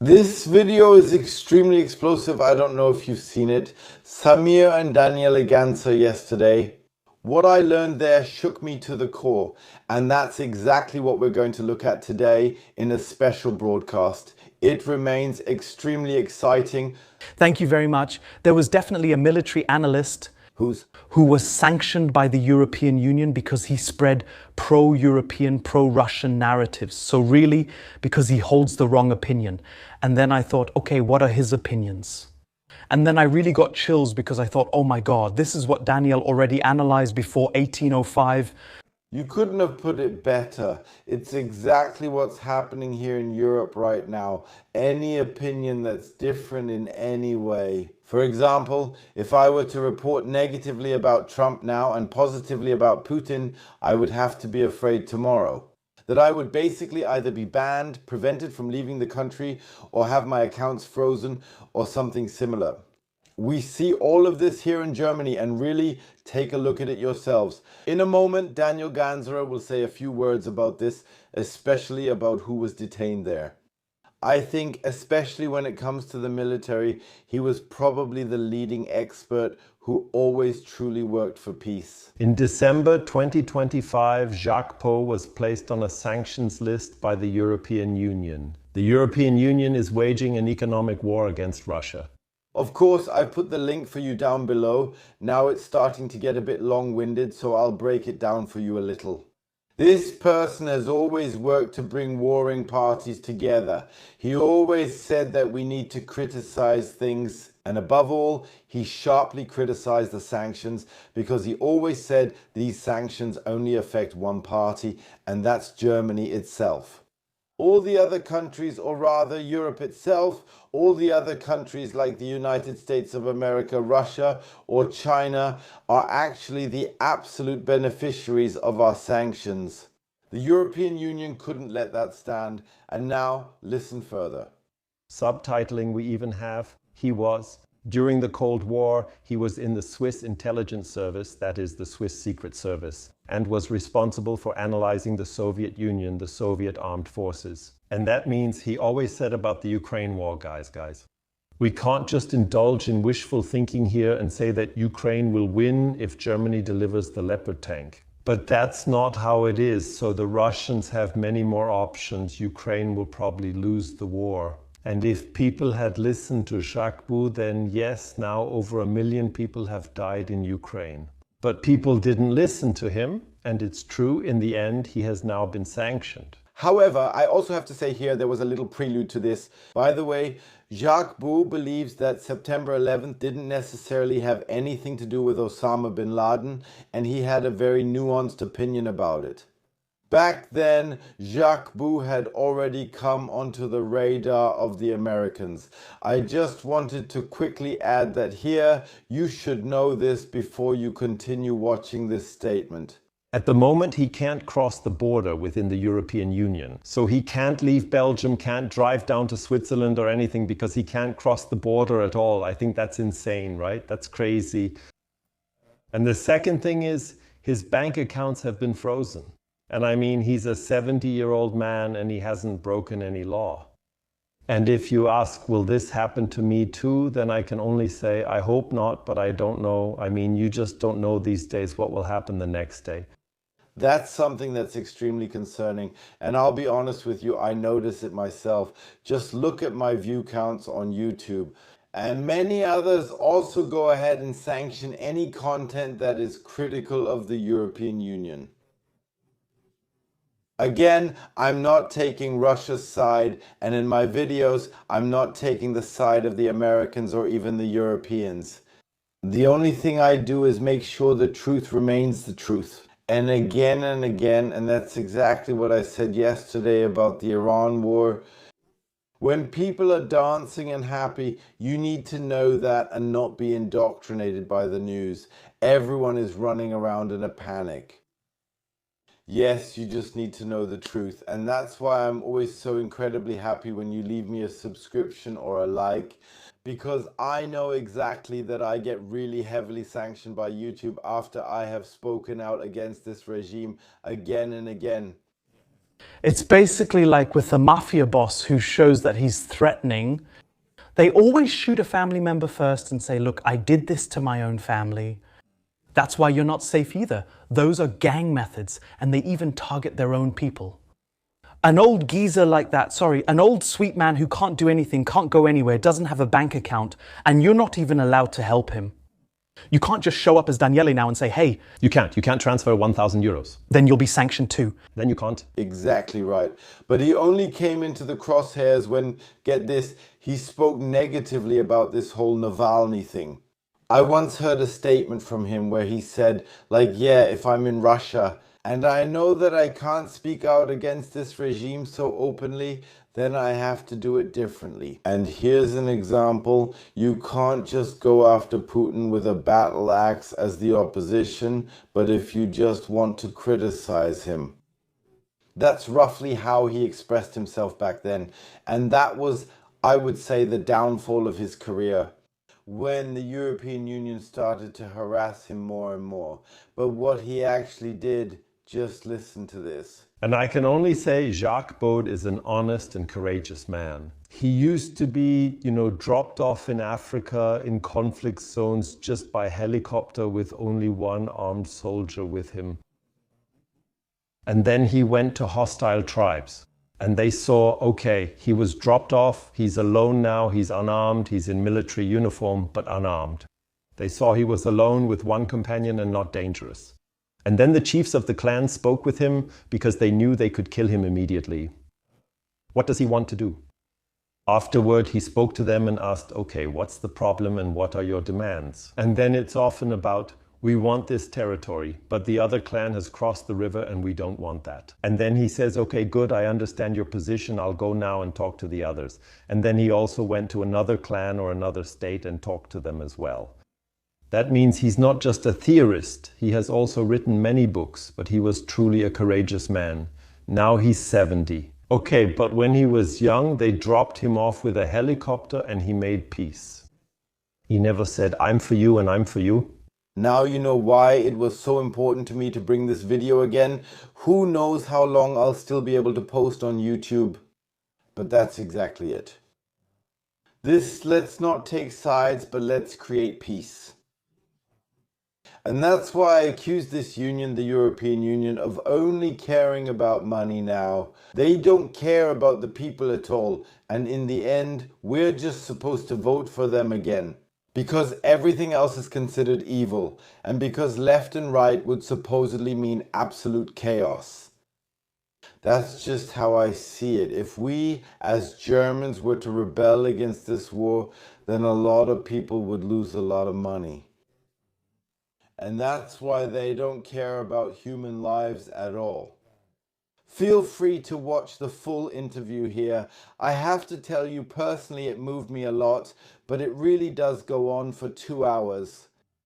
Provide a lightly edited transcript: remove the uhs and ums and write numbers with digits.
This video is extremely explosive. I don't know if you've seen it. Samir and Daniele Ganser yesterday. What I learned there shook me to the core, and that's exactly what we're going to look at today in a special broadcast. It remains extremely exciting. Thank you very much. There was definitely a military analyst who was sanctioned by the European Union because he spread pro-European, pro-Russian narratives. So really, because he holds the wrong opinion. And then I thought, okay, what are his opinions? And then I really got chills because I thought, oh my God, this is what Daniel already analyzed before 1805. You couldn't have put it better. It's exactly what's happening here in Europe right now. Any opinion that's different in any way. For example, if I were to report negatively about Trump now and positively about Putin, I would have to be afraid tomorrow that I would basically either be banned, prevented from leaving the country, or have my accounts frozen, or something similar. We see all of this here in Germany, and really take a look at it yourselves. In a moment, Daniel Ganser will say a few words about this, especially about who was detained there. I think, especially when it comes to the military, he was probably the leading expert who always truly worked for peace. In December 2025, Jacques was placed on a sanctions list by the European Union. The European Union is waging an economic war against Russia. Of course, I put the link for you down below. Now it's starting to get a bit long-winded, so I'll break it down for you a little. This person has always worked to bring warring parties together. He always said that we need to criticize things, and above all, he sharply criticized the sanctions because he always said these sanctions only affect one party, and that's Germany itself. All the other countries, or rather Europe itself, all the other countries like the United States of America, Russia, or China are actually the absolute beneficiaries of our sanctions. The European Union couldn't let that stand, and now listen further. Subtitling we even have, during the Cold War, he was in the Swiss intelligence service, that is the Swiss Secret Service, and was responsible for analyzing the Soviet Union, the Soviet armed forces. And that means he always said about the Ukraine war, guys. We can't just indulge in wishful thinking here and say that Ukraine will win if Germany delivers the Leopard tank. But that's not how it is. So the Russians have many more options. Ukraine will probably lose the war. And if people had listened to Jacques, then yes, now over 1 million people have died in Ukraine. But people didn't listen to him, and it's true, in the end, he has now been sanctioned. However, I also have to say here there was a little prelude to this. By the way, Jacques believes that September 11th didn't necessarily have anything to do with Osama bin Laden, and he had a very nuanced opinion about it. Back then, Jacques had already come onto the radar of the Americans. I just wanted to quickly add that here, you should know this before you continue watching this statement. At the moment, he can't cross the border within the European Union. So he can't leave Belgium, can't drive down to Switzerland or anything because he can't cross the border at all. I think that's insane, right? That's crazy. And the second thing is, his bank accounts have been frozen. And I mean, he's a 70-year-old man and he hasn't broken any law. And if you ask, will this happen to me too? Then I can only say, I hope not, but I don't know. I mean, you just don't know these days what will happen the next day. That's something that's extremely concerning. And I'll be honest with you, I notice it myself. Just look at my view counts on YouTube. And many others also go ahead and sanction any content that is critical of the European Union. Again, I'm not taking Russia's side, and in my videos, I'm not taking the side of the Americans or even the Europeans. The only thing I do is make sure the truth remains the truth. And again, and that's exactly what I said yesterday about the Iran war. When people are dancing and happy, you need to know that and not be indoctrinated by the news. Everyone is running around in a panic. Yes, you just need to know the truth. And that's why I'm always so incredibly happy when you leave me a subscription or a like, because I know exactly that I get really heavily sanctioned by YouTube after I have spoken out against this regime again and again. It's basically like with the mafia boss who shows that he's threatening. They always shoot a family member first and say, look, I did this to my own family. That's why you're not safe either. Those are gang methods, and they even target their own people. An old geezer like that, an old sweet man who can't do anything, can't go anywhere, doesn't have a bank account, and you're not even allowed to help him. You can't just show up as Daniele now and say, hey. You can't transfer 1,000 euros. Then you'll be sanctioned too. Then you can't. Exactly right. But he only came into the crosshairs when, get this, he spoke negatively about this whole Navalny thing. I once heard a statement from him where he said, like, yeah, if I'm in Russia and I know that I can't speak out against this regime so openly, then I have to do it differently. And here's an example. You can't just go after Putin with a battle axe as the opposition, but if you just want to criticize him. That's roughly how he expressed himself back then. And that was, I would say, the downfall of his career, when the European Union started to harass him more and more. But what he actually did, just listen to this. And I can only say Jacques Baud is an honest and courageous man. He used to be, dropped off in Africa in conflict zones just by helicopter with only one armed soldier with him. And then he went to hostile tribes. And they saw, okay, he was dropped off, he's alone now, he's unarmed, he's in military uniform, but unarmed. They saw he was alone with one companion and not dangerous. And then the chiefs of the clan spoke with him because they knew they could kill him immediately. What does he want to do? Afterward, he spoke to them and asked, okay, what's the problem and what are your demands? And then it's often about, we want this territory, but the other clan has crossed the river and we don't want that. And then he says, okay, good, I understand your position. I'll go now and talk to the others. And then he also went to another clan or another state and talked to them as well. That means he's not just a theorist. He has also written many books, but he was truly a courageous man. Now he's 70. Okay, but when he was young, they dropped him off with a helicopter and he made peace. He never said, I'm for you and I'm for you. Now you know why it was so important to me to bring this video again. Who knows how long I'll still be able to post on YouTube. But that's exactly it. Let's not take sides, but let's create peace. And that's why I accuse this union, the European Union, of only caring about money now. They don't care about the people at all. And in the end, we're just supposed to vote for them again. Because everything else is considered evil. And because left and right would supposedly mean absolute chaos. That's just how I see it. If we, as Germans, were to rebel against this war, then a lot of people would lose a lot of money. And that's why they don't care about human lives at all. Feel free to watch the full interview here. I have to tell you personally it moved me a lot, but it really does go on for 2 hours.